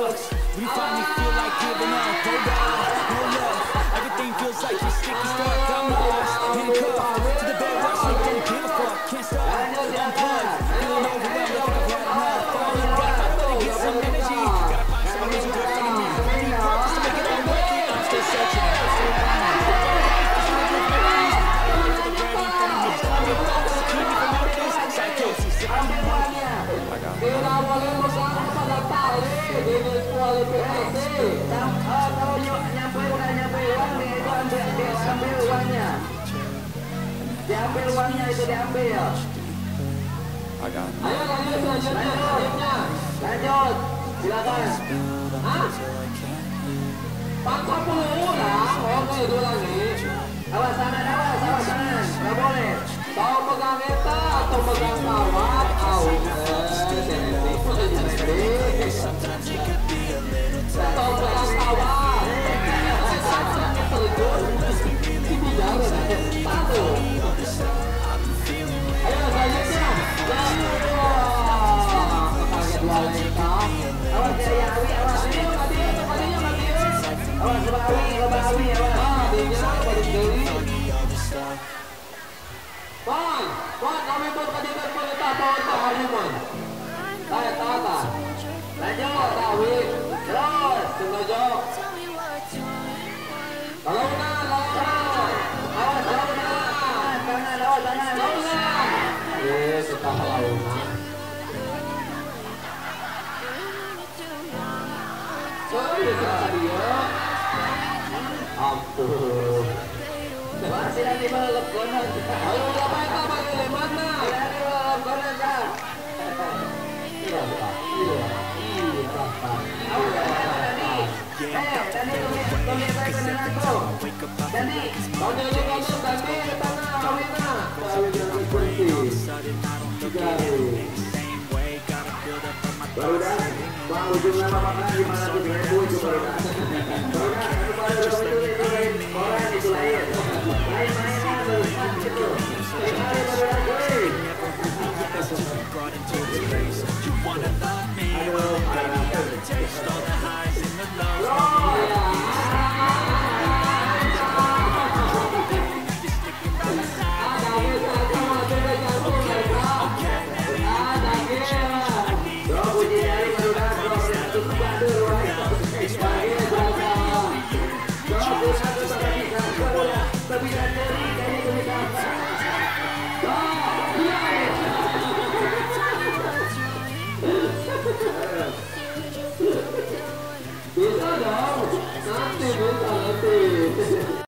bucks. When you finally feel like giving up, go down, no love. Everything feels like you're sticky stuck. I'm lost, handcuffed to the bed, rushing, don't give a fuck. Can't stop, unplugged, feeling overwhelmed. I think I've had enough. Falling back, I better get some energy. Gotta find someone who's good for me. Need purpose to make it all worth it. I'm still searching, I'm still finding. Tidak boleh bersama pada tali di diskualifikasi. Kalau nyampe uang nih, itu ambil uangnya. Diambil uangnya itu diambil. Ayo lanjut selanjutnya. Lanjut, silakan. Hah? 40 orang, oke diulangi. Awas tangan, nggak boleh. Mau pegang eta atau pegang kawat, atau pegang kawat, ayo selanjutnya. Kaget wanita. Awas dari Awi, awas Awi, Wan, kami berkandidat pemerintah Tata Harimun. Tata. Lanjut, Dawi. Terus, tunggu jok. Launan. Awas, launan. Launan. Kita launan. Dia. Ampun. Masih lagi balap konon. Ayo dapat apa ini mana? Lagi balap konon kan? Iya. Tadi tulis saya beneran bro. Tadi kau jadi kamu tadi tanah Awina. Awina kursi. Baru dah. Mau ujungnya apa gimana tuh? Baru dah.